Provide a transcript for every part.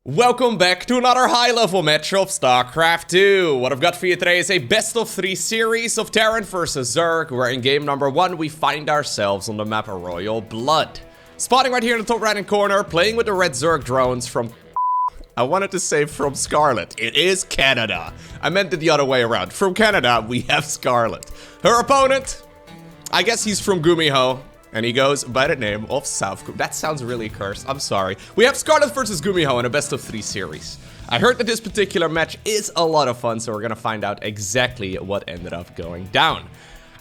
Welcome back to another high-level match of StarCraft 2. What I've got for you today is a best-of-3 series of Terran versus Zerg, where in game number 1 we find ourselves on the map Royal Blood. Spotting right here in the top right-hand corner, playing with the red Zerg drones from... I wanted to say from Scarlett. It is Canada. I meant it the other way around. From Canada, we have Scarlett. Her opponent, I guess he's from GuMiho. And he goes by the name of South Korea. That sounds really cursed. I'm sorry. We have Scarlett versus GuMiho in a best-of-3 series. I heard that this particular match is a lot of fun, so we're gonna find out exactly what ended up going down.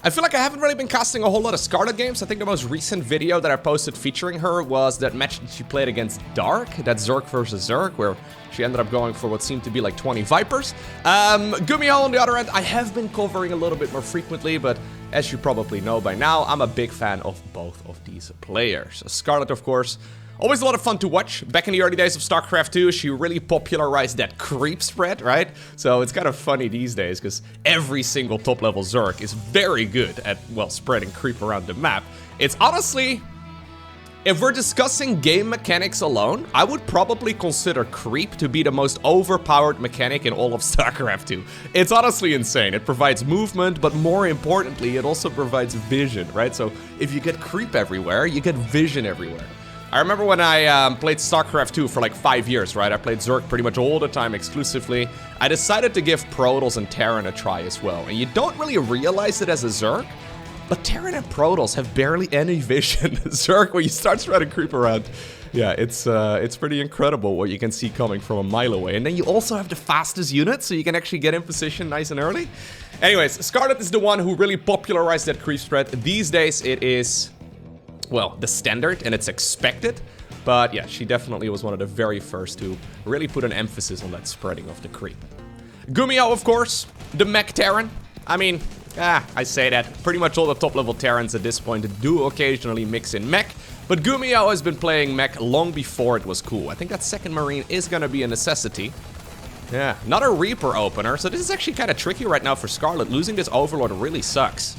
I feel like I haven't really been casting a whole lot of Scarlett games. I think the most recent video that I posted featuring her was that match that she played against Dark, that Zerg versus Zerg, where she ended up going for what seemed to be like 20 Vipers. GuMiho on the other end, I have been covering a little bit more frequently, but as you probably know by now, I'm a big fan of both of these players. Scarlett, of course, always a lot of fun to watch. Back in the early days of StarCraft 2, she really popularized that creep spread, right? So it's kind of funny these days, because every single top-level Zerg is very good at, well, spreading creep around the map. It's honestly... if we're discussing game mechanics alone, I would probably consider creep to be the most overpowered mechanic in all of StarCraft 2. It's honestly insane. It provides movement, but more importantly, it also provides vision, right? So if you get creep everywhere, you get vision everywhere. I remember when I played StarCraft 2 for like 5 years, right? I played Zerg pretty much all the time exclusively. I decided to give Protoss and Terran a try as well. And you don't really realize it as a Zerg, but Terran and Protoss have barely any vision. Zerg, when you start trying to creep around, yeah, it's pretty incredible what you can see coming from a mile away. And then you also have the fastest unit, so you can actually get in position nice and early. Anyways, Scarlett is the one who really popularized that creep spread. These days, it is, well, the standard, and it's expected. But yeah, she definitely was one of the very first to really put an emphasis on that spreading of the creep. GuMiho, of course, the mech Terran. I mean... I say that. Pretty much all the top-level Terrans at this point do occasionally mix in mech, but GuMiho has been playing mech long before it was cool. I think that second Marine is gonna be a necessity. Yeah, not a Reaper opener, so this is actually kind of tricky right now for Scarlett. Losing this Overlord really sucks.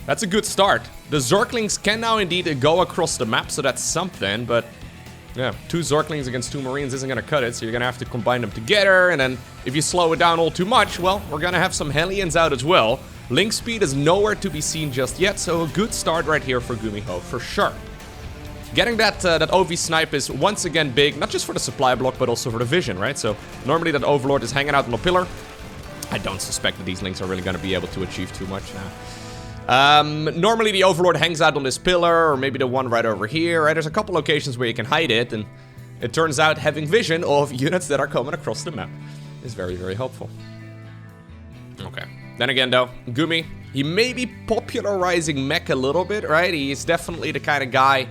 That's a good start. The Zerglings can now indeed go across the map, so that's something, but... yeah, 2 Zerglings against 2 Marines isn't gonna cut it, so you're gonna have to combine them together, and then if you slow it down all too much, well, we're gonna have some Hellions out as well. Link speed is nowhere to be seen just yet, so a good start right here for GuMiho, for sure. Getting that OV snipe is once again big, not just for the supply block, but also for the vision, right? So normally that Overlord is hanging out on the pillar. I don't suspect that these Links are really gonna be able to achieve too much now. Normally the Overlord hangs out on this pillar, or maybe the one right over here, right? There's a couple locations where you can hide it, and it turns out having vision of units that are coming across the map is very, very helpful. Okay. Then again though, Gumi, he may be popularizing mech a little bit, right? He's definitely the kind of guy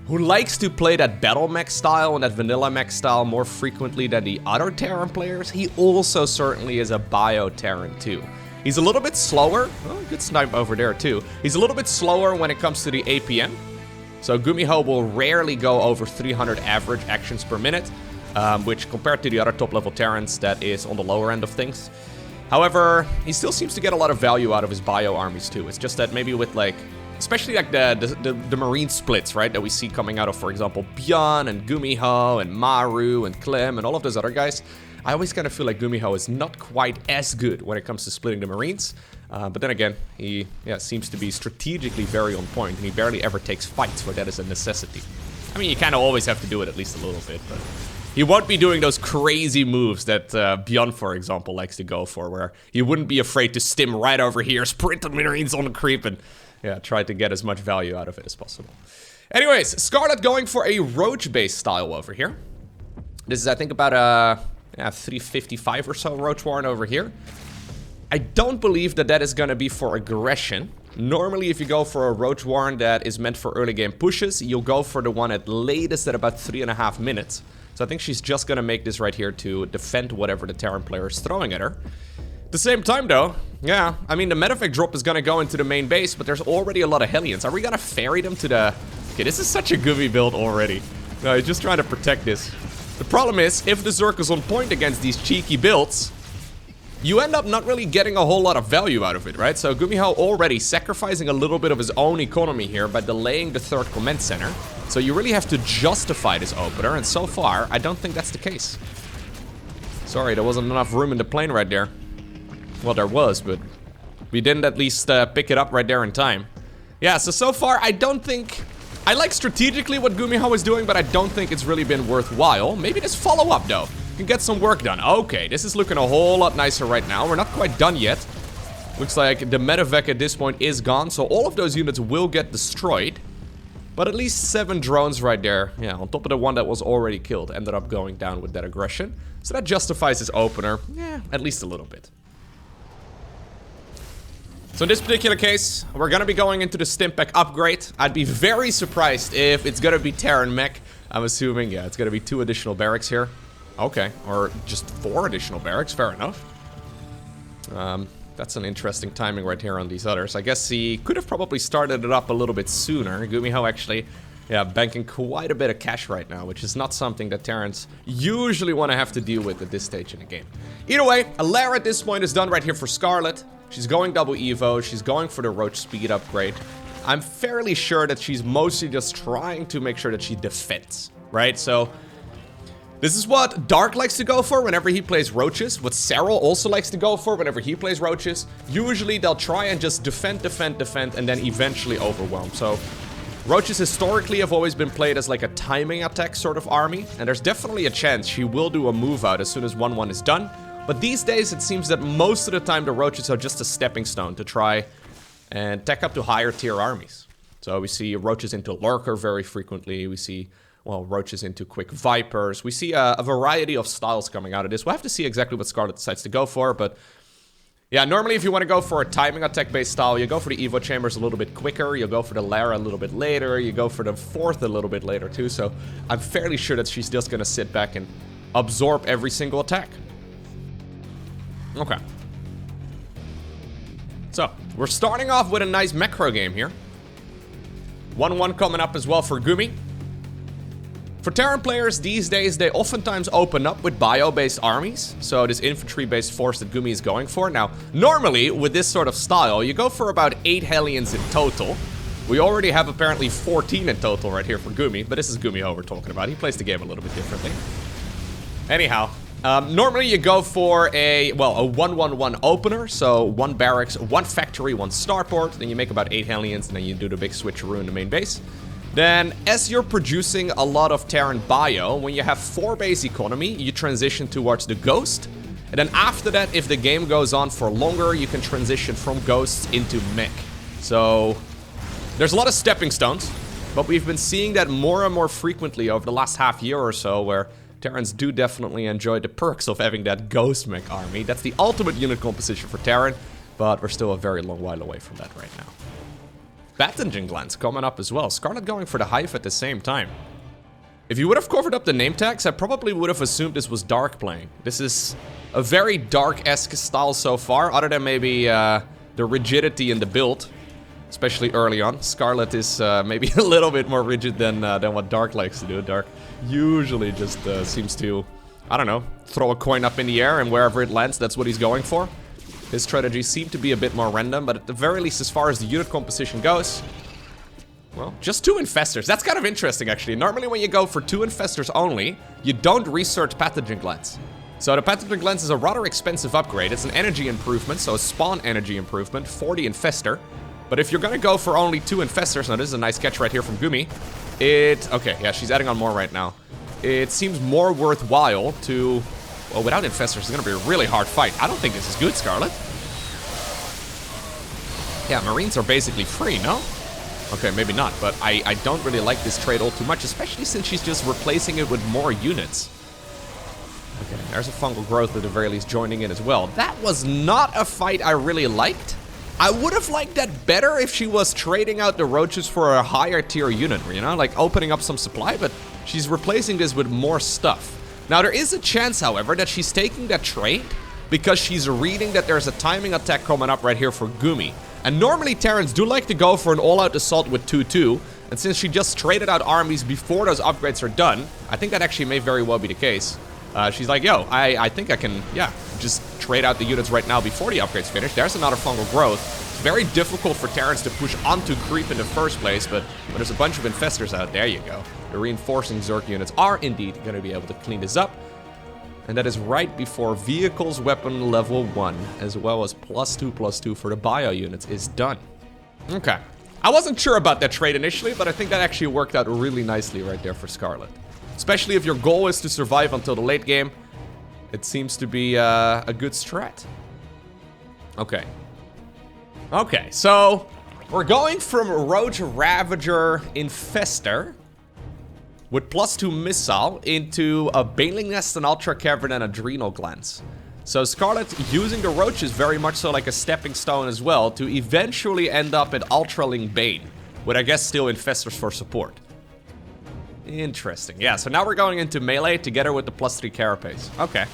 who likes to play that battle mech style and that vanilla mech style more frequently than the other Terran players. He also certainly is a bio Terran too. He's a little bit slower. Oh, good snipe over there too. He's a little bit slower when it comes to the APM. So GuMiho will rarely go over 300 average actions per minute, which compared to the other top level Terrans, that is on the lower end of things. However, he still seems to get a lot of value out of his bio armies too. It's just that maybe with like, especially like the Marine splits, right? That we see coming out of, for example, Bjorn and GuMiho and Maru and Clem and all of those other guys. I always kind of feel like GuMiho is not quite as good when it comes to splitting the Marines. But then again, he seems to be strategically very on point, and he barely ever takes fights where that is a necessity. I mean, you kind of always have to do it at least a little bit, but he won't be doing those crazy moves that Bjorn, for example, likes to go for, where he wouldn't be afraid to stim right over here, sprint the Marines on the creep, and try to get as much value out of it as possible. Anyways, Scarlett going for a Roach-based style over here. This is, I think, about a 355 or so Roach Warren over here. I don't believe that that is going to be for aggression. Normally, if you go for a Roach Warren that is meant for early game pushes, you'll go for the one at latest at about 3.5 minutes. So I think she's just going to make this right here to defend whatever the Terran player is throwing at her. At the same time, though, yeah, I mean, the medevac drop is going to go into the main base, but there's already a lot of Hellions. Are we going to ferry them to the... okay, this is such a Gumi build already. No, he's just trying to protect this. The problem is, if the Zerg is on point against these cheeky builds, you end up not really getting a whole lot of value out of it, right? So GuMiho already sacrificing a little bit of his own economy here by delaying the third command center. So you really have to justify this opener, and so far, I don't think that's the case. Sorry, there wasn't enough room in the plane right there. Well, there was, but we didn't at least pick it up right there in time. Yeah, so far, I don't think... I like strategically what GuMiho is doing, but I don't think it's really been worthwhile. Maybe this follow-up, though, can get some work done. Okay, this is looking a whole lot nicer right now. We're not quite done yet. Looks like the medevac at this point is gone, so all of those units will get destroyed. But at least 7 drones right there, yeah, on top of the one that was already killed, ended up going down with that aggression. So that justifies his opener, yeah, at least a little bit. So in this particular case, we're gonna be going into the Stimpec upgrade. I'd be very surprised if it's gonna be Terran mech. I'm assuming, yeah, it's gonna be 2 additional barracks here. Okay, or just 4 additional barracks, fair enough. That's an interesting timing right here on these others. I guess he could have probably started it up a little bit sooner. GuMiho actually, yeah, banking quite a bit of cash right now, which is not something that Terrans usually want to have to deal with at this stage in the game. Either way, a lair at this point is done right here for Scarlett. She's going double Evo, she's going for the Roach speed upgrade. I'm fairly sure that she's mostly just trying to make sure that she defends, right? So, this is what Dark likes to go for whenever he plays Roaches, what Serral also likes to go for whenever he plays Roaches. Usually, they'll try and just defend, and then eventually overwhelm. So, Roaches historically have always been played as like a timing attack sort of army, and there's definitely a chance she will do a move out as soon as 1-1 is done. But these days, it seems that most of the time the Roaches are just a stepping stone to try and tech up to higher tier armies. So we see Roaches into Lurker very frequently, we see, well, Roaches into Quick Vipers. We see a variety of styles coming out of this. We'll have to see exactly what Scarlett decides to go for, but yeah, normally if you want to go for a timing attack-based style, you go for the Evo Chambers a little bit quicker, you go for the Lara a little bit later, you go for the 4th a little bit later too, so I'm fairly sure that she's just gonna sit back and absorb every single attack. Okay. So, we're starting off with a nice macro game here. 1-1 coming up as well for Gumi. For Terran players these days, they oftentimes open up with bio-based armies. So this infantry-based force that Gumi is going for. Now, normally, with this sort of style, you go for about 8 Hellions in total. We already have apparently 14 in total right here for Gumi, but this is GuMiho we're talking about. He plays the game a little bit differently. Anyhow, normally you go for a 1-1-1 opener, so 1 barracks, 1 factory, 1 starport, then you make about 8 Hellions, and then you do the big switcheroo in the main base. Then, as you're producing a lot of Terran bio, when you have 4 base economy, you transition towards the Ghost. And then after that, if the game goes on for longer, you can transition from Ghosts into mech. So, there's a lot of stepping stones, but we've been seeing that more and more frequently over the last half year or so, where Terrans do definitely enjoy the perks of having that Ghost mech army. That's the ultimate unit composition for Terran, but we're still a very long while away from that right now. Pathogen Glands coming up as well. Scarlett going for the Hive at the same time. If you would have covered up the name tags, I probably would have assumed this was Dark playing. This is a very Dark-esque style so far, other than maybe the rigidity in the build, especially early on. Scarlett is maybe a little bit more rigid than what Dark likes to do. Dark usually just seems to, I don't know, throw a coin up in the air, and wherever it lands, that's what he's going for. His strategies seem to be a bit more random, but at the very least, as far as the unit composition goes, well, just 2 Infestors. That's kind of interesting, actually. Normally, when you go for 2 Infestors only, you don't research Pathogen Glands. So the Pathogen Glands is a rather expensive upgrade. It's an energy improvement, so a spawn energy improvement for the Infestor. But if you're gonna go for only 2 Infestors, now this is a nice catch right here from Gumi. Okay, yeah, she's adding on more right now. It seems more worthwhile to... Well, without Infestors, it's gonna be a really hard fight. I don't think this is good, Scarlett. Yeah, Marines are basically free, no? Okay, maybe not, but I don't really like this trade all too much, especially since she's just replacing it with more units. Okay, there's a fungal growth at the very least joining in as well. That was not a fight I really liked. I would have liked that better if she was trading out the Roaches for a higher tier unit, you know, like opening up some supply, but she's replacing this with more stuff. Now, there is a chance, however, that she's taking that trade because she's reading that there's a timing attack coming up right here for Gumi. And normally, Terrans do like to go for an all-out assault with 2-2, and since she just traded out armies before those upgrades are done, I think that actually may very well be the case. She's like, yo, I think I can, yeah, just trade out the units right now before the upgrade's finished. There's another fungal growth. It's very difficult for Terrans to push onto creep in the first place, but when there's a bunch of infestors out, there you go. The reinforcing Zerg units are indeed going to be able to clean this up. And that is right before vehicles weapon level 1, as well as +2/+2 for the bio units is done. Okay. I wasn't sure about that trade initially, but I think that actually worked out really nicely right there for Scarlett. Especially if your goal is to survive until the late game. It seems to be a good strat. Okay. Okay, so we're going from Roach Ravager Infestor with +2 missile into a Baneling Nest, an Ultra Cavern, and Adrenal Glands. So Scarlett using the Roaches very much so like a stepping stone as well to eventually end up at Ultraling Bane, with I guess still Infestors for support. Interesting. Yeah, so now we're going into melee together with the +3 Carapace. Okay.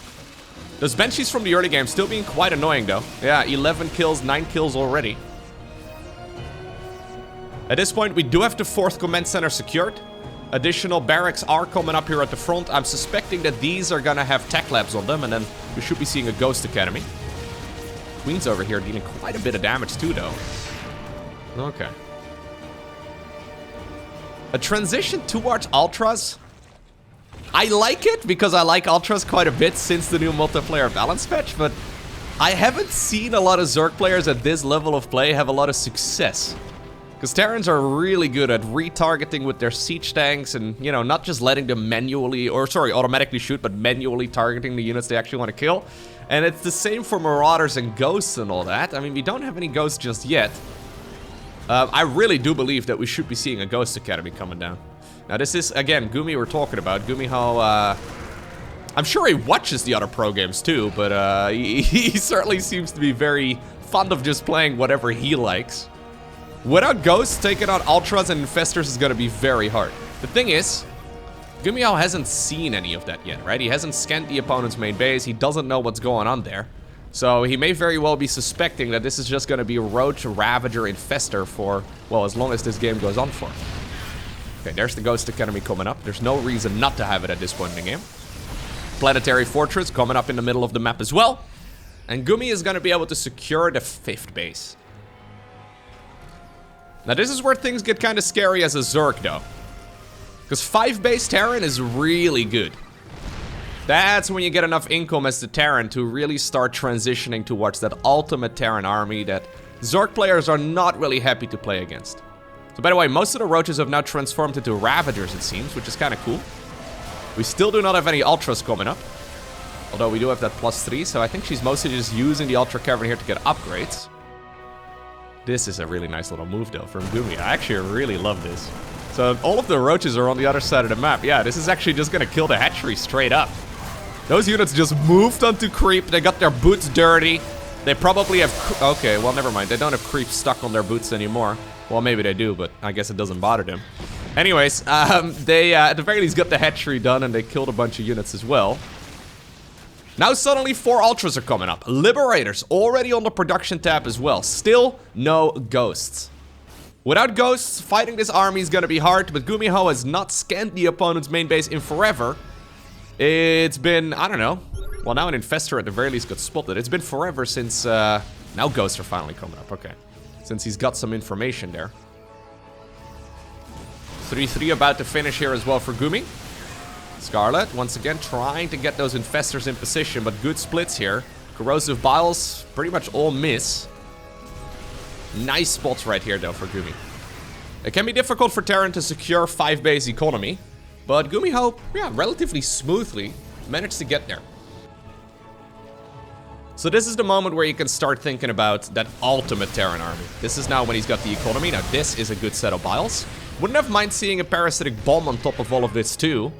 Those Banshees from the early game still being quite annoying though. Yeah, 11 kills, 9 kills already. At this point, we do have the 4th Command Center secured. Additional barracks are coming up here at the front. I'm suspecting that these are gonna have tech labs on them, and then we should be seeing a Ghost Academy. Queen's over here dealing quite a bit of damage too, though. Okay. A transition towards Ultras. I like it because I like Ultras quite a bit since the new multiplayer balance patch, but I haven't seen a lot of Zerg players at this level of play have a lot of success. Because Terrans are really good at retargeting with their siege tanks and, you know, not just letting them manually, or sorry, automatically shoot, but manually targeting the units they actually want to kill. And it's the same for Marauders and Ghosts and all that. I mean, we don't have any Ghosts just yet. I really do believe that we should be seeing a Ghost Academy coming down. Now this is, again, Gumi we're talking about. GuMiho, I'm sure he watches the other pro games too, but he certainly seems to be very fond of just playing whatever he likes. Without Ghosts, taking out Ultras and Infestors is going to be very hard. The thing is, GuMiho hasn't seen any of that yet, right? He hasn't scanned the opponent's main base. He doesn't know what's going on there. So he may very well be suspecting that this is just going to be Roach, Ravager, Infestor for, well, as long as this game goes on for. Okay, there's the Ghost Academy coming up. There's no reason not to have it at this point in the game. Planetary Fortress coming up in the middle of the map as well. And Gumi is going to be able to secure the 5th base. Now this is where things get kind of scary as a Zerg though. Because 5 base Terran is really good. That's when you get enough income as the Terran to really start transitioning towards that ultimate Terran army that Zerg players are not really happy to play against. So by the way, most of the Roaches have now transformed into Ravagers it seems, which is kind of cool. We still do not have any Ultras coming up. Although we do have that +3, so I think she's mostly just using the Ultra Cavern here to get upgrades. This is a really nice little move though from Gumi. I actually really love this. So all of the Roaches are on the other side of the map. Yeah, this is actually just gonna kill the hatchery straight up. Those units just moved onto creep. They got their boots dirty. They probably have... Okay, well, never mind. They don't have creep stuck on their boots anymore. Well, maybe they do, but I guess it doesn't bother them. Anyways, they at the very least got the hatchery done, and they killed a bunch of units as well. Now suddenly 4 Ultras are coming up. Liberators already on the production tab as well. Still no Ghosts. Without Ghosts, fighting this army is gonna be hard, but GuMiho has not scanned the opponent's main base in forever. It's been, I don't know. Well, now an Infestor at the very least got spotted. It's been forever since, now Ghosts are finally coming up, okay. Since he's got some information there. 3-3 about to finish here as well for Gumi. Scarlett, once again, trying to get those Infestors in position, but good splits here. Corrosive Biles, pretty much all miss. Nice spots right here, though, for Gumi. It can be difficult for Terran to secure 5 base economy, but GuMiho, yeah, relatively smoothly managed to get there. So this is the moment where you can start thinking about that ultimate Terran army. This is now when he's got the economy. Now this is a good set of Biles. Wouldn't have mind seeing a parasitic bomb on top of all of this too.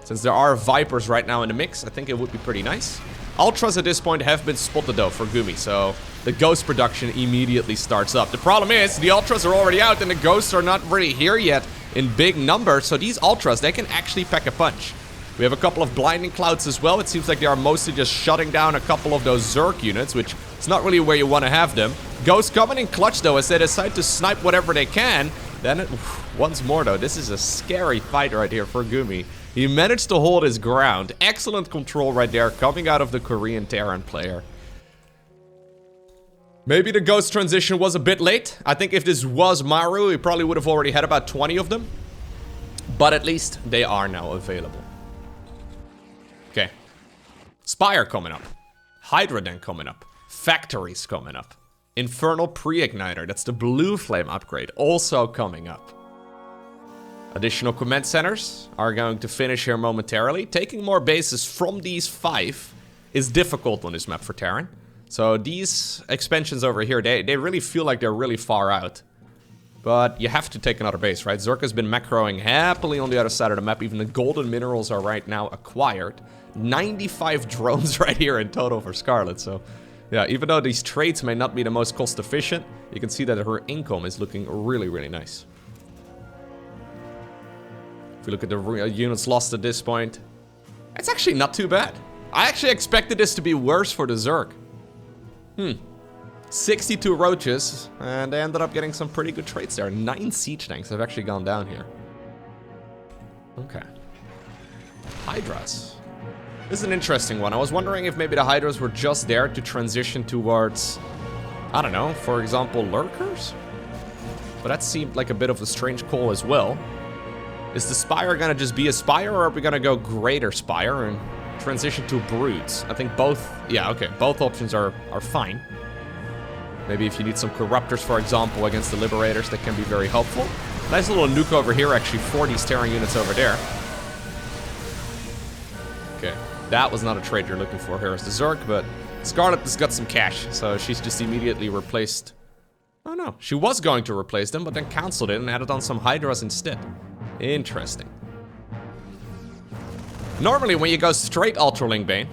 Since there are Vipers right now in the mix, I think it would be pretty nice. Ultras at this point have been spotted though for Gumi, so the Ghost production immediately starts up. The problem is, the Ultras are already out and the Ghosts are not really here yet in big numbers, so these Ultras, they can actually pack a punch. We have a couple of Blinding Clouds as well. It seems like they are mostly just shutting down a couple of those Zerg units, which is not really where you want to have them. Ghosts coming in clutch though as they decide to snipe whatever they can. Then, once more though, this is a scary fight right here for Gumi. He managed to hold his ground. Excellent control right there, coming out of the Korean Terran player. Maybe the Ghost transition was a bit late. I think if this was Maru, he probably would have already had about 20 of them. But at least they are now available. Okay. Spire coming up. Hydra then coming up. Factories coming up. Infernal Pre-Igniter, that's the blue flame upgrade, also coming up. Additional command centers are going to finish here momentarily. Taking more bases from these 5 is difficult on this map for Terran. So these expansions over here, they really feel like they're really far out. But you have to take another base, right? Zerg has been macroing happily on the other side of the map. Even the golden minerals are right now acquired. 95 drones right here in total for Scarlett, so... yeah, even though these trades may not be the most cost efficient, you can see that her income is looking really, really nice. If we look at the units lost at this point, it's actually not too bad. I actually expected this to be worse for the Zerg. 62 roaches, and they ended up getting some pretty good trades there. 9 siege tanks have actually gone down here. Okay. Hydras. This is an interesting one. I was wondering if maybe the Hydras were just there to transition towards, I don't know, for example, Lurkers? But that seemed like a bit of a strange call as well. Is the Spire gonna just be a Spire, or are we gonna go Greater Spire and transition to Brutes? I think both, yeah, okay, both options are fine. Maybe if you need some Corruptors, for example, against the Liberators, that can be very helpful. Nice little nuke over here, actually, for these Terran units over there. Okay. That was not a trade you're looking for here as the Zerg, but Scarlett has got some cash, so she's just immediately replaced... oh no, she was going to replace them, but then cancelled it and added on some Hydras instead. Interesting. Normally, when you go straight Ultraling Bane,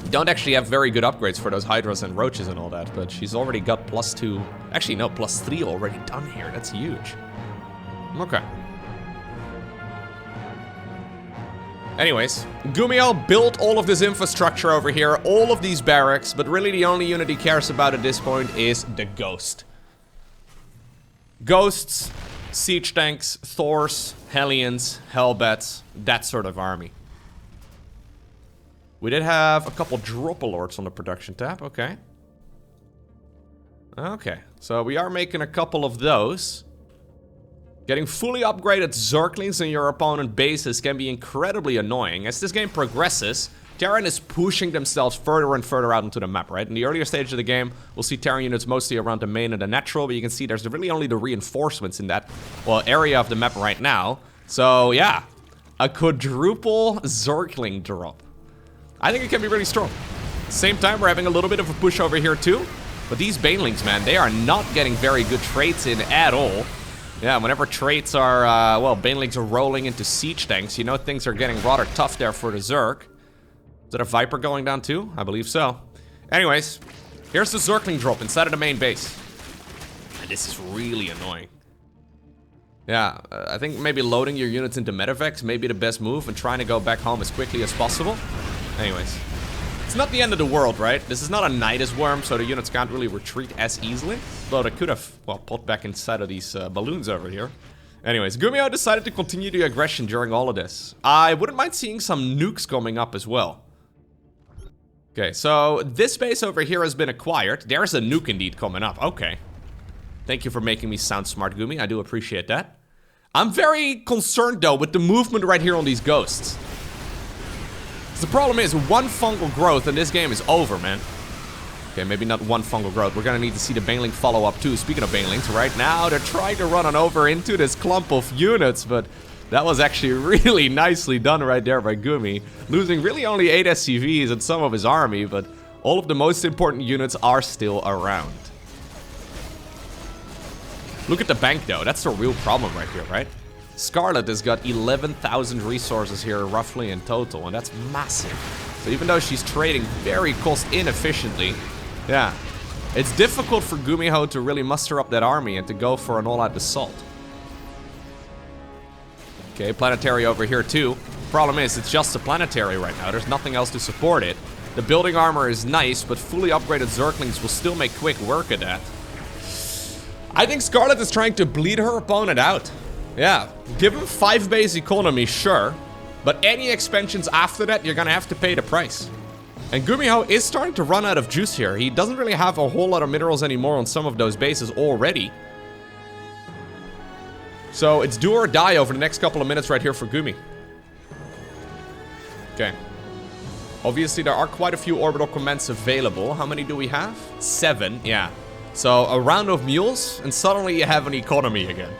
you don't actually have very good upgrades for those Hydras and Roaches and all that, but she's already got +2... actually, no, +3 already done here. That's huge. Okay. Anyways, GuMiho built all of this infrastructure over here, all of these barracks, but really the only unit he cares about at this point is the Ghost. Ghosts, siege tanks, Thors, Hellions, Hellbats, that sort of army. We did have a couple Drop Alerts on the production tab, okay. Okay, so we are making a couple of those. Getting fully upgraded Zerglings in your opponent bases can be incredibly annoying. As this game progresses, Terran is pushing themselves further and further out into the map, right? In the earlier stage of the game, we'll see Terran units mostly around the main and the natural, but you can see there's really only the reinforcements in that, well, area of the map right now. So, yeah, a quadruple Zergling drop. I think it can be really strong. Same time, we're having a little bit of a push over here too, but these Banelings, man, they are not getting very good traits in at all. Yeah, whenever traits are, well, Banelings are rolling into siege tanks, you know things are getting rather tough there for the Zerg. Is that a Viper going down too? I believe so. Anyways, here's the Zergling drop inside of the main base. And this is really annoying. Yeah, I think maybe loading your units into medevacs may be the best move and trying to go back home as quickly as possible. Anyways, it's not the end of the world, right? This is not a Nidus worm, so the units can't really retreat as easily. Though they could have, well, popped back inside of these balloons over here. Anyways, GuMiho decided to continue the aggression during all of this. I wouldn't mind seeing some nukes coming up as well. Okay, so this base over here has been acquired. There's a nuke indeed coming up. Okay. Thank you for making me sound smart, Gumi. I do appreciate that. I'm very concerned, though, with the movement right here on these ghosts. The problem is, one fungal growth and this game is over, man. Okay, maybe not one fungal growth. We're gonna need to see the Baneling follow up too. Speaking of Banelings, right now they're trying to run on over into this clump of units, but that was actually really nicely done right there by Gumi. Losing really only 8 SCVs and some of his army, but all of the most important units are still around. Look at the bank though, that's the real problem right here, right? Scarlett has got 11,000 resources here roughly in total, and that's massive. So even though she's trading very cost inefficiently, yeah, it's difficult for GuMiho to really muster up that army and to go for an all-out assault. Okay, planetary over here too. Problem is, it's just a planetary right now. There's nothing else to support it. The building armor is nice, but fully upgraded Zerglings will still make quick work of that. I think Scarlett is trying to bleed her opponent out. Yeah, give him 5 base economy, sure. But any expansions after that, you're gonna have to pay the price. And GuMiho is starting to run out of juice here. He doesn't really have a whole lot of minerals anymore on some of those bases already. So it's do or die over the next couple of minutes right here for Gumi. Okay. Obviously, there are quite a few orbital commands available. How many do we have? 7, yeah. So a round of mules, and suddenly you have an economy again.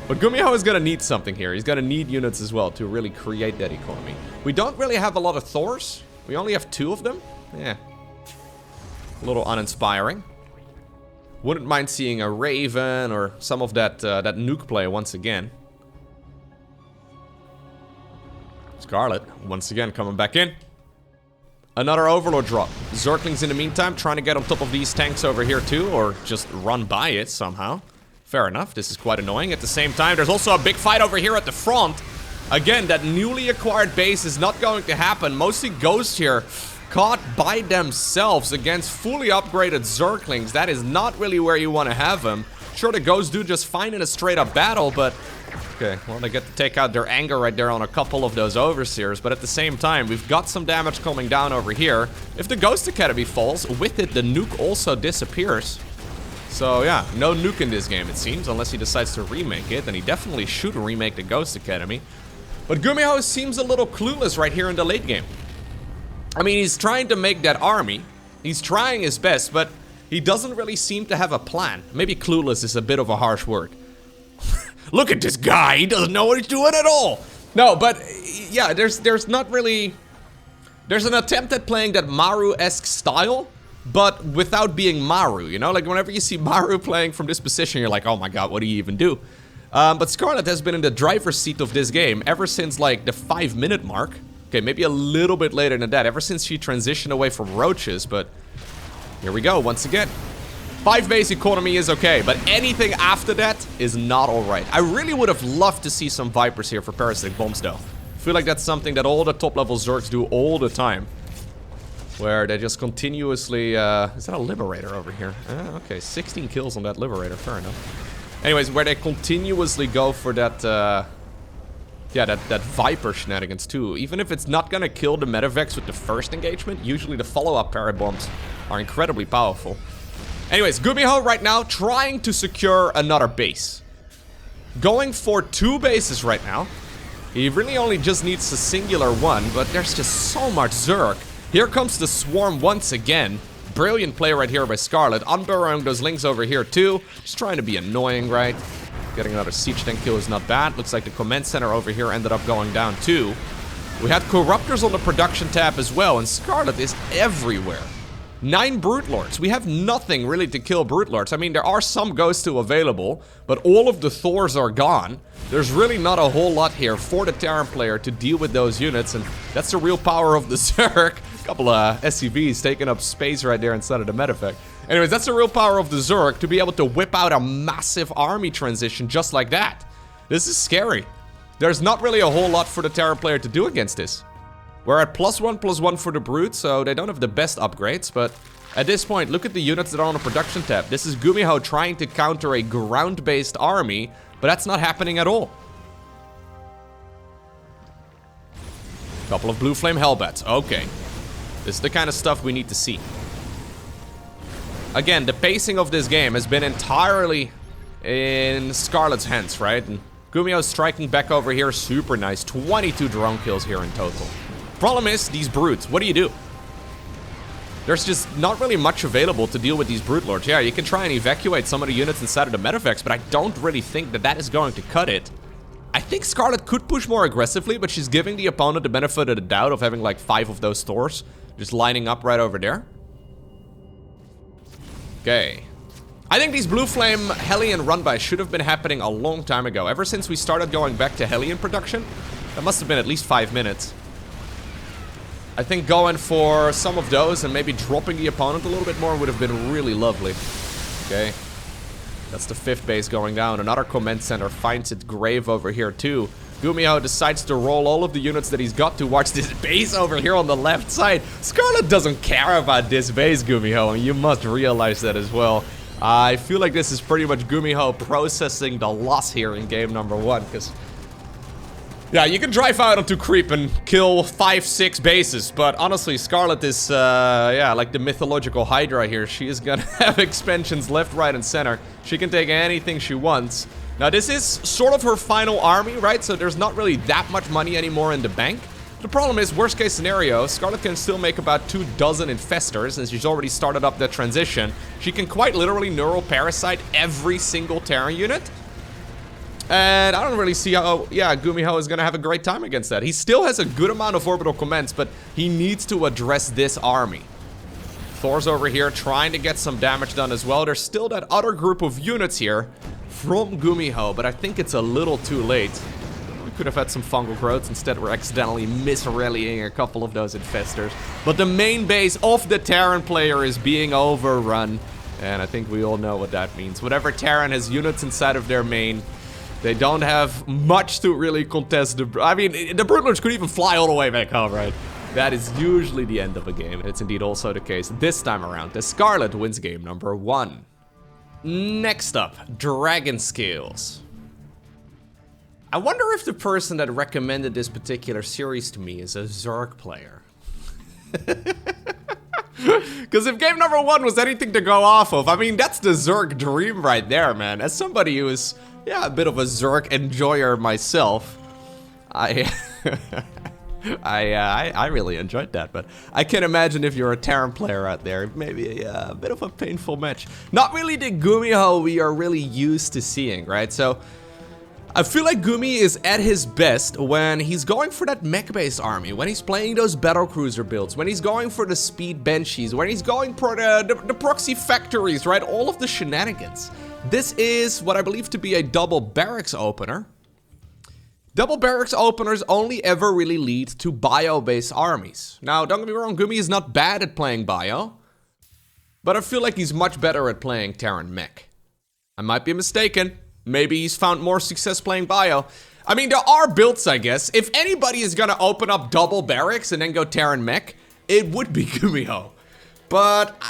But GuMiho is gonna need something here. He's gonna need units as well to really create that economy. We don't really have a lot of Thors. We only have 2 of them. Yeah. A little uninspiring. Wouldn't mind seeing a Raven or some of that that nuke play once again. Scarlett, once again, coming back in. Another Overlord drop. Zerglings in the meantime, trying to get on top of these tanks over here too, or just run by it somehow. Fair enough, this is quite annoying. At the same time, there's also a big fight over here at the front. Again, that newly acquired base is not going to happen. Mostly Ghosts here, caught by themselves against fully upgraded Zerglings. That is not really where you want to have them. Sure, the Ghosts do just fine in a straight-up battle, but... Okay, well, they get to take out their anger right there on a couple of those Overseers, but at the same time, we've got some damage coming down over here. If the Ghost Academy falls, with it, the nuke also disappears. So, yeah, no nuke in this game, it seems, unless he decides to remake it, and he definitely should remake the Ghost Academy. But GuMiho seems a little clueless right here in the late game. I mean, he's trying to make that army. He's trying his best, but he doesn't really seem to have a plan. Maybe clueless is a bit of a harsh word. Look at this guy, he doesn't know what he's doing at all. No, but yeah, there's not really... There's an attempt at playing that Maru-esque style, but without being Maru, you know? Like, whenever you see Maru playing from this position, you're like, oh my god, what do you even do? But Scarlett has been in the driver's seat of this game ever since, like, the 5-minute mark. Okay, maybe a little bit later than that, ever since she transitioned away from roaches, but... Here we go, once again. 5-base economy is okay, but anything after that is not alright. I really would have loved to see some Vipers here for parasitic bombs, though. I feel like that's something that all the top-level Zergs do all the time. Where they just continuously... is that a Liberator over here? Okay, 16 kills on that Liberator, fair enough. Anyways, where they continuously go for that, yeah, that Viper shenanigans too. Even if it's not gonna kill the Medivacs with the first engagement, usually the follow-up parabombs are incredibly powerful. Anyways, GuMiho right now trying to secure another base. Going for 2 bases right now. He really only just needs a singular one, but there's just so much Zerg. Here comes the Swarm once again. Brilliant play right here by Scarlett. Unburrowing those Lings over here too. Just trying to be annoying, right? Getting another Siege Tank kill is not bad. Looks like the Command Center over here ended up going down too. We had Corruptors on the production tab as well, and Scarlett is everywhere. 9 Brute Lords. We have nothing really to kill Brute Lords. I mean, there are some Ghosts still available, but all of the Thors are gone. There's really not a whole lot here for the Terran player to deal with those units, and that's the real power of the Zerg. A couple of SCVs taking up space right there inside of the Medivac. Anyways, that's the real power of the Zerg, to be able to whip out a massive army transition just like that. This is scary. There's not really a whole lot for the Terran player to do against this. We're at +1/+1 for the Brute, so they don't have the best upgrades, but at this point, look at the units that are on the production tab. This is GuMiho trying to counter a ground-based army, but that's not happening at all. Couple of Blue Flame Hellbats, okay. This is the kind of stuff we need to see. Again, the pacing of this game has been entirely in Scarlett's hands, right? And GuMiho's striking back over here, super nice. 22 drone kills here in total. Problem is, these Brutes, what do you do? There's just not really much available to deal with these Brute Lords. Yeah, you can try and evacuate some of the units inside of the Medivacs, but I don't really think that that is going to cut it. I think Scarlett could push more aggressively, but she's giving the opponent the benefit of the doubt of having like 5 of those Thors just lining up right over there. Okay. I think these Blue Flame Hellion run-bys should have been happening a long time ago. Ever since we started going back to Hellion production, that must have been at least 5 minutes. I think going for some of those and maybe dropping the opponent a little bit more would have been really lovely. Okay. That's the 5th base going down. Another Command Center finds its grave over here too. GuMiho decides to roll all of the units that he's got to watch this base over here on the left side. Scarlett doesn't care about this base, GuMiho, and you must realize that as well. I feel like this is pretty much GuMiho processing the loss here in game number 1, because Yeah, you can drive out onto creep and kill 5-6 bases, but honestly, Scarlett is, yeah, like the mythological Hydra here. She is gonna have expansions left, right, and center. She can take anything she wants. Now, this is sort of her final army, right? So there's not really that much money anymore in the bank. The problem is, worst case scenario, Scarlett can still make about 24 infestors, and she's already started up the transition. She can quite literally neural parasite every single Terran unit. And I don't really see how, yeah, GuMiho is gonna have a great time against that. He still has a good amount of orbital commands, but he needs to address this army. Thor's over here trying to get some damage done as well. There's still that other group of units here from GuMiho, but I think it's a little too late. We could have had some fungal growths. Instead, we're accidentally misrallying a couple of those infestors. But the main base of the Terran player is being overrun. And I think we all know what that means. Whatever Terran has units inside of their main, they don't have much to really contest the... I mean, the Broodlords could even fly all the way back home, right? That is usually the end of a game. It's indeed also the case this time around. The Scarlett wins game number 1. Next up, Dragon Scales. I wonder if the person that recommended this particular series to me is a Zerg player. Because if game number 1 was anything to go off of, I mean, that's the Zerg dream right there, man. As somebody who is... yeah, a bit of a Zerg enjoyer myself. I really enjoyed that, but I can imagine if you're a Terran player out there, maybe a bit of a painful match. Not really the GuMiho we are really used to seeing, right? So, I feel like Gumi is at his best when he's going for that mech-based army, when he's playing those battlecruiser builds, when he's going for the speed benchies, when he's going for the proxy factories, right? All of the shenanigans. This is what I believe to be a double barracks opener. Double barracks openers only ever really lead to bio-based armies. Now, don't get me wrong, Gumi is not bad at playing bio, but I feel like he's much better at playing Terran mech. I might be mistaken. Maybe he's found more success playing bio. I mean, there are builds, I guess. If anybody is gonna open up double barracks and then go Terran mech, it would be GuMiho. But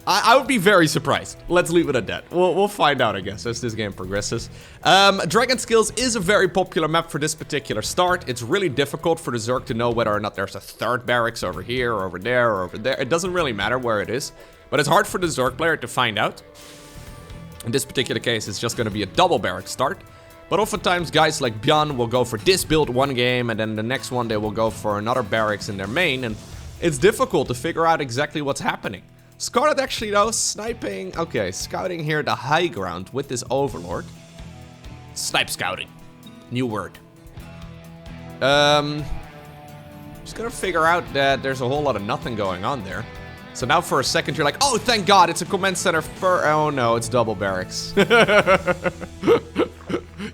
I would be very surprised. Let's leave it at that. We'll find out, I guess, as this game progresses. Dragon Skills is a very popular map for this particular start. It's really difficult for the Zerg to know whether or not there's a third barracks over here, or over there, or over there. It doesn't really matter where it is, but it's hard for the Zerg player to find out. In this particular case, it's just going to be a double barrack start. But oftentimes, guys like Björn will go for this build one game, and then the next one they will go for another barracks in their main, and it's difficult to figure out exactly what's happening. Scarlett actually, though, sniping... okay, scouting here the high ground with this Overlord. Snipe scouting. New word. Just gonna figure out that there's a whole lot of nothing going on there. So now for a second you're like, oh, thank God, it's a command center for... oh no, it's double barracks.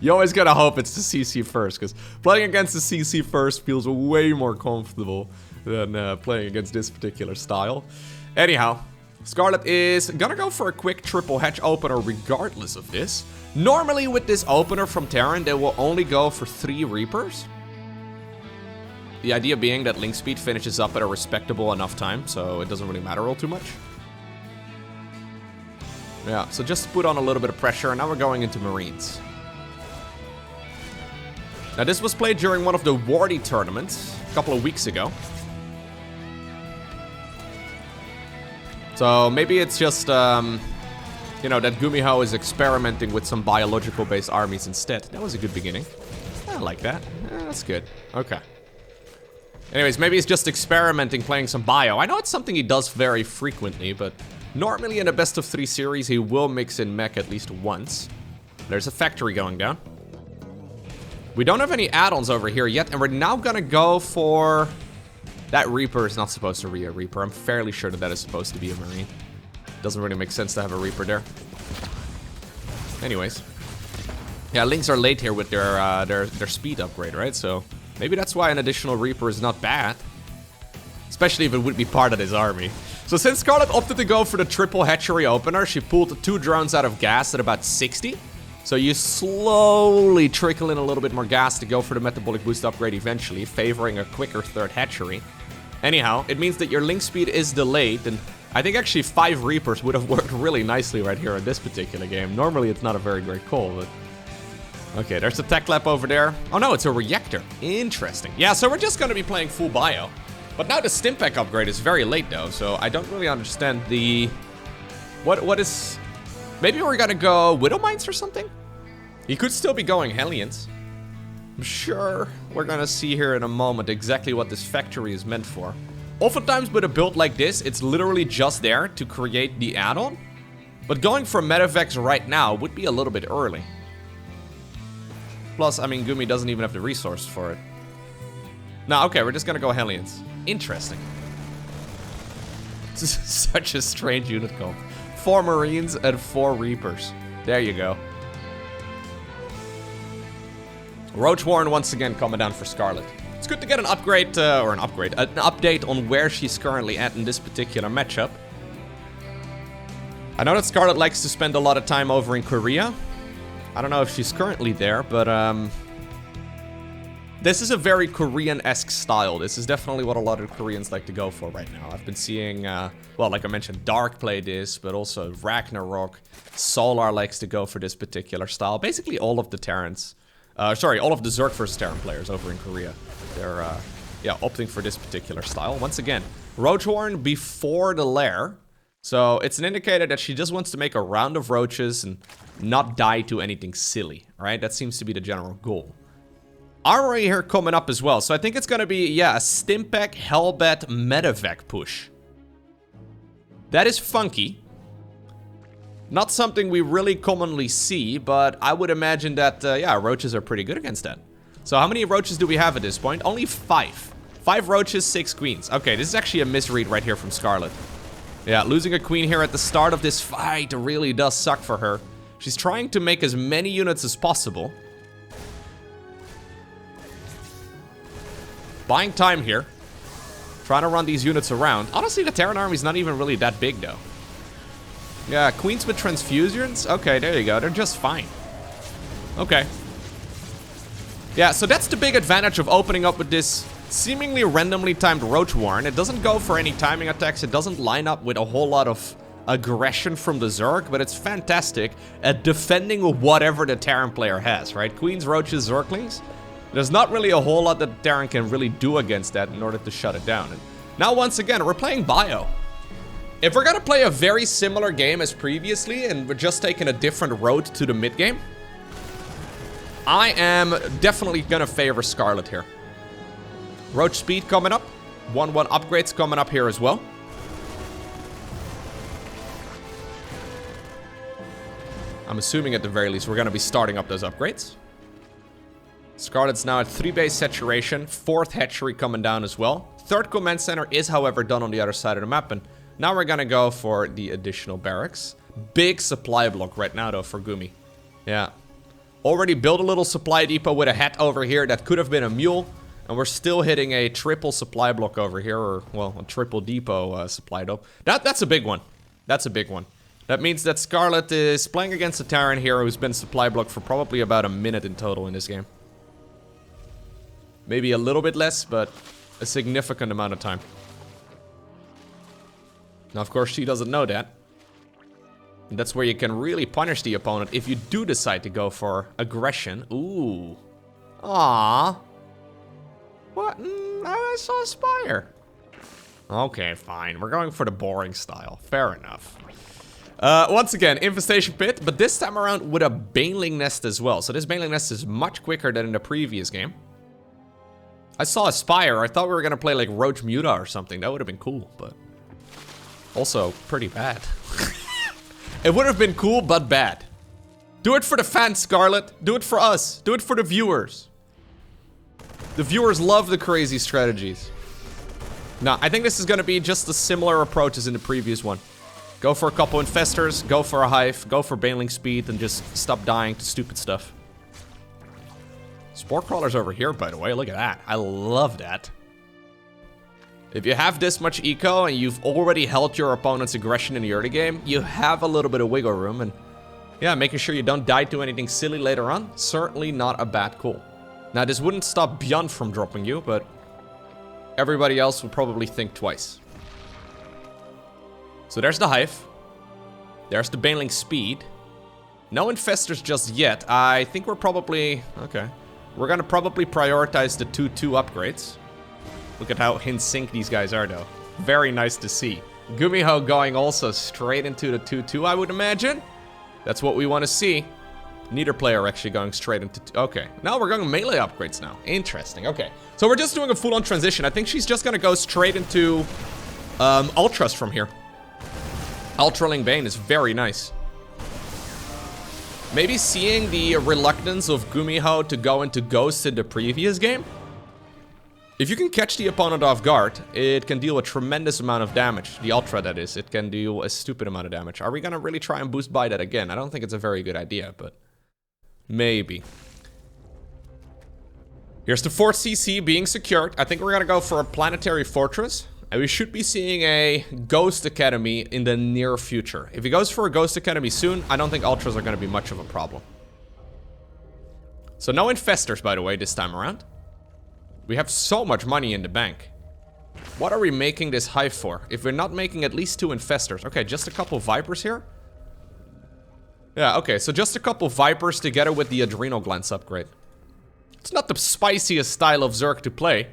You always gotta hope it's the CC first, because playing against the CC first feels way more comfortable than playing against this particular style. Anyhow, Scarlett is gonna go for a quick triple hatch opener regardless of this. Normally with this opener from Terran, they will only go for 3 Reapers. The idea being that link speed finishes up at a respectable enough time, so it doesn't really matter all too much. Yeah, so just to put on a little bit of pressure, and now we're going into Marines. Now this was played during one of the Wardy tournaments a couple of weeks ago. So maybe it's just, you know, that GuMiho is experimenting with some biological-based armies instead. That was a good beginning. I like that. That's good. Okay. Anyways, maybe he's just experimenting, playing some bio. I know it's something he does very frequently, but normally in a best-of-3 series, he will mix in mech at least once. There's a factory going down. We don't have any add-ons over here yet, and we're now gonna go for... that Reaper is not supposed to be a Reaper. I'm fairly sure that that is supposed to be a Marine. Doesn't really make sense to have a Reaper there. Anyways. Yeah, Lynx are late here with their speed upgrade, right? So... maybe that's why an additional Reaper is not bad. Especially if it would be part of this army. So since Scarlett opted to go for the triple hatchery opener, she pulled 2 drones out of gas at about 60. So you slowly trickle in a little bit more gas to go for the metabolic boost upgrade eventually, favoring a quicker 3rd hatchery. Anyhow, it means that your link speed is delayed, and I think actually 5 Reapers would have worked really nicely right here in this particular game. Normally it's not a very great call, but... Okay, there's a tech lab over there. Oh no, it's a reactor. Interesting. Yeah, so we're just gonna be playing full bio. But now the Stimpack upgrade is very late though, so I don't really understand the... What is... Maybe we're gonna go Widow Mines or something? He could still be going Hellions. I'm sure we're gonna see here in a moment exactly what this factory is meant for. Oftentimes with a build like this, it's literally just there to create the add-on. But going for Medevacs right now would be a little bit early. Plus, I mean, Gumi doesn't even have the resource for it. No, okay, we're just gonna go Hellions. Interesting. This is such a strange unit comp. 4 Marines and 4 Reapers. There you go. Roach Warren once again coming down for Scarlett. It's good to get an upgrade, an update on where she's currently at in this particular matchup. I know that Scarlett likes to spend a lot of time over in Korea. I don't know if she's currently there, but this is a very Korean-esque style. This is definitely what a lot of Koreans like to go for right now. I've been seeing, well, like I mentioned, Dark play this, but also Ragnarok. Solar likes to go for this particular style. Basically all of the Terrans. Sorry, all of the Zerg vs. Terran players over in Korea. They're, yeah, opting for this particular style. Once again, Roachhorn before the lair. So it's an indicator that she just wants to make a round of roaches and not die to anything silly, right? That seems to be the general goal. Armory here coming up as well. So I think it's going to be, yeah, a Stimpack, Hellbat, Medevac push. That is funky. Not something we really commonly see, but I would imagine that, yeah, roaches are pretty good against that. So how many roaches do we have at this point? Only 5. 5 roaches, 6 queens. Okay, this is actually a misread right here from Scarlett. Yeah, losing a queen here at the start of this fight really does suck for her. She's trying to make as many units as possible. Buying time here. Trying to run these units around. Honestly, the Terran army is not even really that big, though. Yeah, queens with transfusions? Okay, there you go. They're just fine. Okay. Yeah, so that's the big advantage of opening up with this seemingly randomly timed Roach Warren. It doesn't go for any timing attacks. It doesn't line up with a whole lot of aggression from the Zerg, but it's fantastic at defending whatever the Terran player has, right? Queens, Roaches, Zerglings. There's not really a whole lot that Terran can really do against that in order to shut it down. And now, once again, we're playing Bio. If we're gonna play a very similar game as previously, and we're just taking a different road to the mid game, I am definitely gonna favor Scarlett here. Roach speed coming up. 1-1 upgrades coming up here as well. I'm assuming at the very least we're gonna be starting up those upgrades. Scarlett's now at 3 base saturation, 4th hatchery coming down as well. 3rd command center is, however, done on the other side of the map, and now we're gonna go for the additional barracks. Big supply block right now, though, for Gumi. Yeah. Already built a little supply depot with a hat over here that could have been a mule, and we're still hitting a triple supply block over here, or, well, a triple depot supply depot. That's a big one. That's a big one. That means that Scarlett is playing against a Terran here who's been supply blocked for probably about a minute in total in this game. Maybe a little bit less, but a significant amount of time. Now, of course, she doesn't know that. And that's where you can really punish the opponent if you do decide to go for aggression. Ooh. Aww. What? I saw a spire. Okay, fine. We're going for the boring style. Fair enough. Once again, Infestation Pit, but this time around with a Baneling Nest as well. So this Baneling Nest is much quicker than in the previous game. I saw a Spire. I thought we were going to play like Roach Muta or something. That would have been cool, but also pretty bad. It would have been cool, but bad. Do it for the fans, Scarlett. Do it for us. Do it for the viewers. The viewers love the crazy strategies. Now, I think this is going to be just a similar approach as in the previous one. Go for a couple Infestors, go for a Hive, go for Baneling Speed, and just stop dying to stupid stuff. Spore Crawler's over here, by the way. Look at that. I love that. If you have this much eco and you've already held your opponent's aggression in the early game, you have a little bit of wiggle room. And yeah, making sure you don't die to anything silly later on, certainly not a bad call. Now, this wouldn't stop Beyond from dropping you, but everybody else would probably think twice. So there's the Hive. There's the Baneling Speed. No infestors just yet. I think we're probably... Okay. We're gonna probably prioritize the 2-2 upgrades. Look at how in sync these guys are, though. Very nice to see. GuMiho going also straight into the 2-2, I would imagine. That's what we want to see. Neither player actually going straight into... Okay. Now we're going melee upgrades now. Interesting. Okay. So we're just doing a full-on transition. I think she's just gonna go straight into Ultras from here. Ultraling Bane is very nice. Maybe seeing the reluctance of GuMiho to go into Ghost in the previous game. If you can catch the opponent off guard, it can deal a tremendous amount of damage. The Ultra, that is. It can deal a stupid amount of damage. Are we gonna really try and boost by that again? I don't think it's a very good idea, but... maybe. Here's the 4th CC being secured. I think we're gonna go for a Planetary Fortress. And we should be seeing a Ghost Academy in the near future. If he goes for a Ghost Academy soon, I don't think Ultras are gonna be much of a problem. So no Infestors, by the way, this time around. We have so much money in the bank. What are we making this hive for? If we're not making at least 2 Infestors. Okay, just a couple Vipers here. Yeah, okay, so just a couple Vipers together with the Adrenal Glands upgrade. It's not the spiciest style of Zerg to play.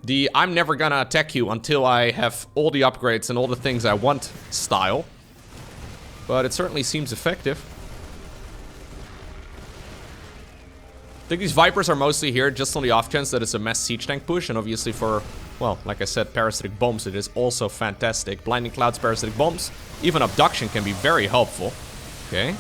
The I'm never gonna attack you until I have all the upgrades and all the things I want style. But it certainly seems effective. I think these Vipers are mostly here just on the off chance that it's a mass siege tank push. And obviously for, well, like I said, parasitic bombs, it is also fantastic. Blinding Clouds, parasitic bombs, even abduction can be very helpful. Okay.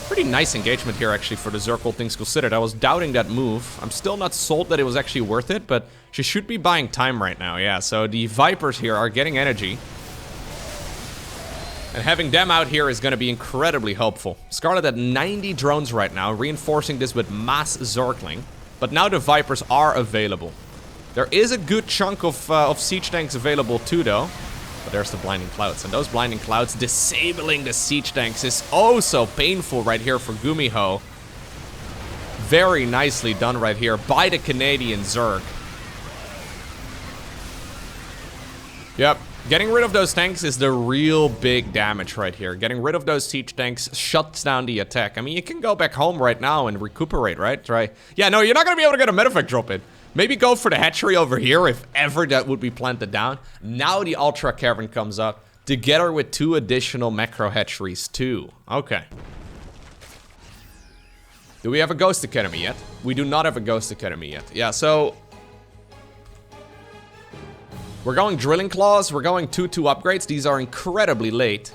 Pretty nice engagement here, actually, for the Zerg, all things considered. I was doubting that move. I'm still not sold that it was actually worth it, but she should be buying time right now, yeah. So the Vipers here are getting energy. And having them out here is going to be incredibly helpful. Scarlett at 90 drones right now, reinforcing this with mass Zergling. But now the Vipers are available. There is a good chunk of siege tanks available too, though. But there's the Blinding Clouds, and those Blinding Clouds disabling the siege tanks is oh so painful right here for GuMiho. Very nicely done right here by the Canadian Zerg. Yep, getting rid of those tanks is the real big damage right here. Getting rid of those siege tanks shuts down the attack. I mean, you can go back home right now and recuperate, right? Yeah, no, you're not gonna be able to get a medevac drop in. Maybe go for the hatchery over here if ever that would be planted down. Now the Ultra Cavern comes up together with 2 additional macro hatcheries too. Okay. Do we have a Ghost Academy yet? We do not have a Ghost Academy yet. Yeah, so... we're going Drilling Claws, we're going 2-2 upgrades. These are incredibly late.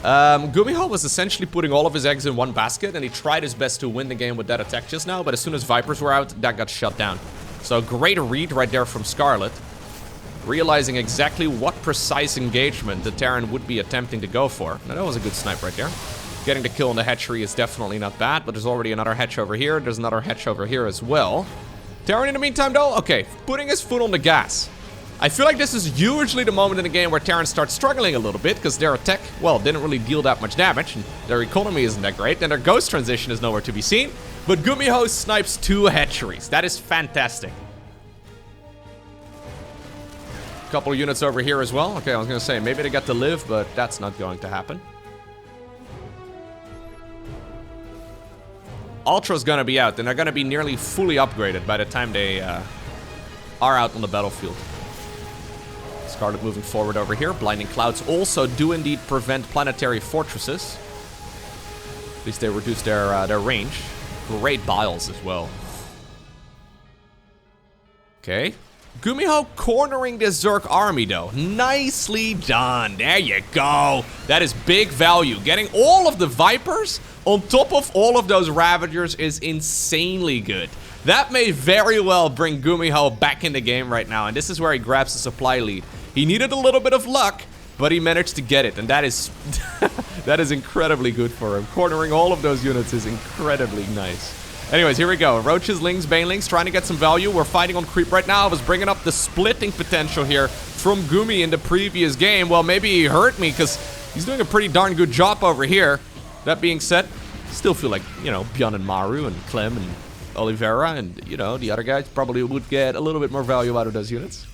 GuMiho was essentially putting all of his eggs in one basket, and he tried his best to win the game with that attack just now, but as soon as Vipers were out, that got shut down. So great read right there from Scarlett. Realizing exactly what precise engagement the Terran would be attempting to go for. Now that was a good snipe right there. Getting the kill on the hatchery is definitely not bad, but there's already another hatch over here. There's another hatch over here as well. Terran in the meantime though, okay, putting his foot on the gas. I feel like this is usually the moment in the game where Terran starts struggling a little bit because their attack, well, didn't really deal that much damage and their economy isn't that great and their ghost transition is nowhere to be seen. But GuMiho snipes 2 hatcheries. That is fantastic. Couple units over here as well. Okay, I was gonna say, maybe they got to live, but that's not going to happen. Ultra's gonna be out, and they're gonna be nearly fully upgraded by the time they are out on the battlefield. Scarlett moving forward over here. Blinding Clouds also do indeed prevent planetary fortresses. At least they reduce their range. Great biles as well. Okay. GuMiho cornering this Zerg army though. Nicely done. There you go. That is big value. Getting all of the Vipers on top of all of those Ravagers is insanely good. That may very well bring GuMiho back in the game right now, and this is where he grabs the supply lead. He needed a little bit of luck, but he managed to get it, and that is that is incredibly good for him. Cornering all of those units is incredibly nice. Anyways, here we go. Roaches, Lings, Banelings, trying to get some value. We're fighting on creep right now. I was bringing up the splitting potential here from Gumi in the previous game. Well, maybe he hurt me because he's doing a pretty darn good job over here. That being said, still feel like, you know, Bjorn and Maru and Clem and Oliveira and, you know, the other guys probably would get a little bit more value out of those units.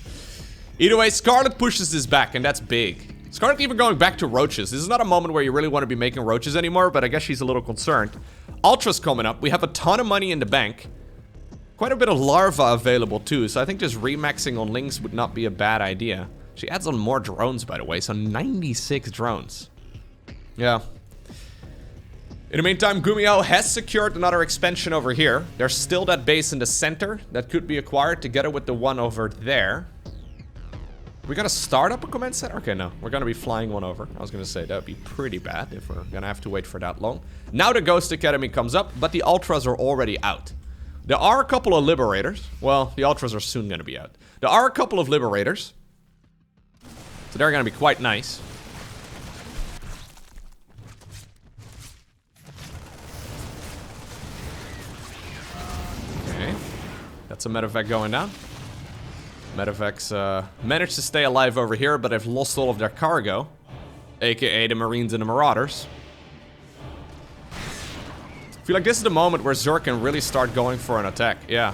Either way, Scarlett pushes this back, and that's big. Scarlett even going back to roaches. This is not a moment where you really want to be making roaches anymore, but I guess she's a little concerned. Ultra's coming up. We have a ton of money in the bank. Quite a bit of larva available too, so I think just remaxing on Lings would not be a bad idea. She adds on more drones, by the way, so 96 drones. Yeah. In the meantime, GuMiho has secured another expansion over here. There's still that base in the center that could be acquired together with the one over there. We're gonna start up a command center? Okay, no. We're gonna be flying one over. I was gonna say that would be pretty bad if we're gonna have to wait for that long. Now the Ghost Academy comes up, but the Ultras are already out. There are a couple of Liberators. Well, the Ultras are soon gonna be out. There are a couple of Liberators. So they're gonna be quite nice. Okay. That's a medevac going down. Medevacs managed to stay alive over here, but have lost all of their cargo. AKA the Marines and the Marauders. I feel like this is the moment where Zerg can really start going for an attack. Yeah.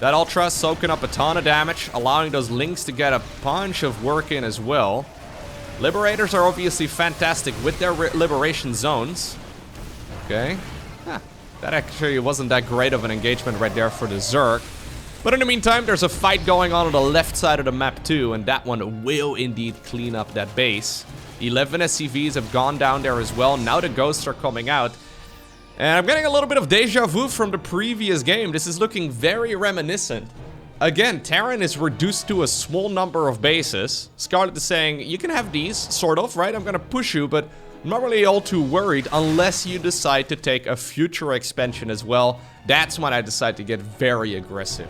That Ultra soaking up a ton of damage, allowing those Lings to get a bunch of work in as well. Liberators are obviously fantastic with their liberation zones. Okay. Yeah, that actually wasn't that great of an engagement right there for the Zerg. But in the meantime, there's a fight going on the left side of the map too, and that one will indeed clean up that base. 11 SCVs have gone down there as well. Now the ghosts are coming out. And I'm getting a little bit of deja vu from the previous game. This is looking very reminiscent. Again, Terran is reduced to a small number of bases. Scarlett is saying, you can have these, sort of, right? I'm gonna push you, but I'm not really all too worried unless you decide to take a future expansion as well. That's when I decide to get very aggressive.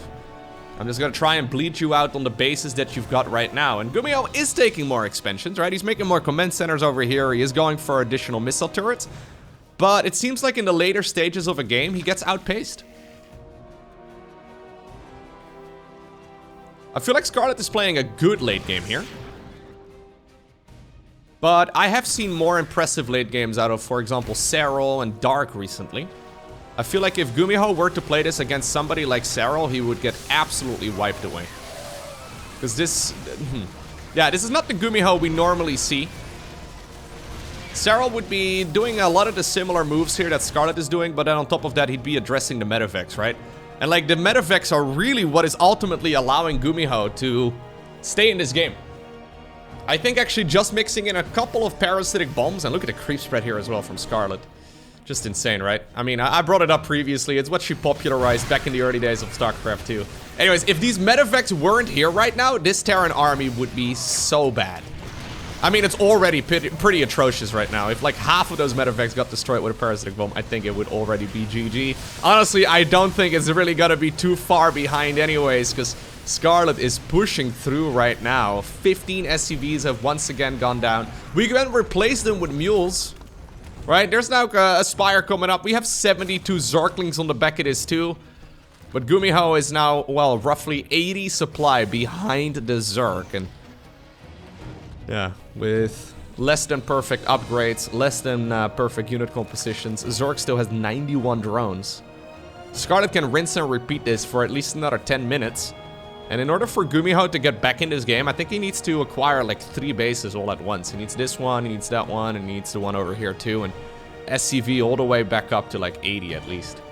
I'm just gonna try and bleed you out on the bases that you've got right now. And GuMiho is taking more expansions, right? He's making more command centers over here. He is going for additional missile turrets. But it seems like in the later stages of a game, he gets outpaced. I feel like Scarlett is playing a good late game here. But I have seen more impressive late games out of, for example, Serral and Dark recently. I feel like if GuMiho were to play this against somebody like Serral, he would get absolutely wiped away. Because this... yeah, this is not the GuMiho we normally see. Serral would be doing a lot of the similar moves here that Scarlett is doing, but then on top of that, he'd be addressing the medevacs, right? And like, the medevacs are really what is ultimately allowing GuMiho to stay in this game. I think actually just mixing in a couple of parasitic bombs, and look at the creep spread here as well from Scarlett. Just insane, right? I mean, I brought it up previously. It's what she popularized back in the early days of StarCraft 2. Anyways, if these medevacs weren't here right now, this Terran army would be so bad. I mean, it's already pretty atrocious right now. If like half of those medevacs got destroyed with a parasitic bomb, I think it would already be GG. Honestly, I don't think it's really gonna be too far behind anyways, because Scarlett is pushing through right now. 15 SCVs have once again gone down. We can replace them with mules. Right, there's now a Spire coming up. We have 72 Zerglings on the back of this too. But GuMiho is now, well, roughly 80 supply behind the Zerg. And yeah, with less than perfect upgrades, less than perfect unit compositions, Zerg still has 91 drones. Scarlett can rinse and repeat this for at least another 10 minutes. And in order for GuMiho to get back in this game, I think he needs to acquire like 3 bases all at once. He needs this one, he needs that one, and he needs the one over here too. And SCV all the way back up to like 80 at least.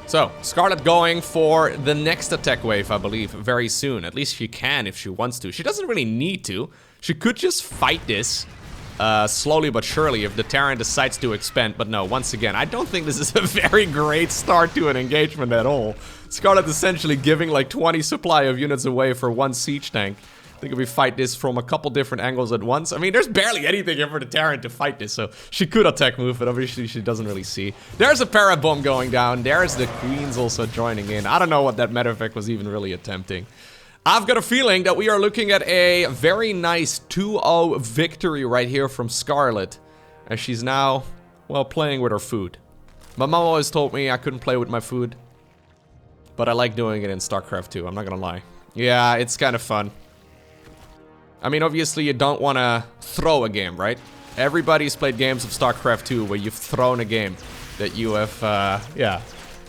So, Scarlett going for the next attack wave, I believe, very soon. At least she can if she wants to. She doesn't really need to. She could just fight this slowly but surely if the Terran decides to expand. But no, once again, I don't think this is a very great start to an engagement at all. Scarlett essentially giving like 20 supply of units away for 1 siege tank. I think if we fight this from a couple different angles at once, I mean, there's barely anything here for the Terran to fight this, so she could attack move, but obviously she doesn't really see. There's a Parabomb going down. There's the Queens also joining in. I don't know what that medevac was even really attempting. I've got a feeling that we are looking at a very nice 2-0 victory right here from Scarlett, as she's now, well, playing with her food. My mom always told me I couldn't play with my food, but I like doing it in StarCraft 2, I'm not gonna lie. Yeah, it's kind of fun. I mean, obviously you don't want to throw a game, right? Everybody's played games of StarCraft 2 where you've thrown a game that you have, yeah,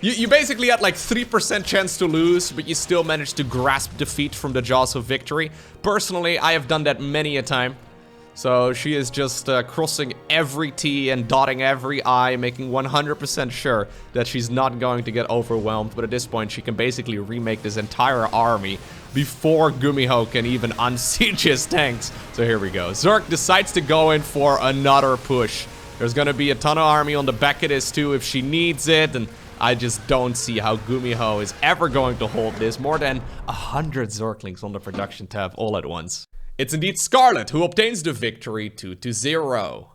You basically had like 3% chance to lose, but you still managed to grasp defeat from the jaws of victory. Personally, I have done that many a time. So she is just crossing every T and dotting every I, making 100% sure that she's not going to get overwhelmed. But at this point, she can basically remake this entire army before GuMiho can even unsiege his tanks. So here we go. Zerg decides to go in for another push. There's gonna be a ton of army on the back of this too if she needs it, and I just don't see how GuMiho is ever going to hold this. More than 100 Zerglings on the production tab all at once. It's indeed Scarlett who obtains the victory 2-0.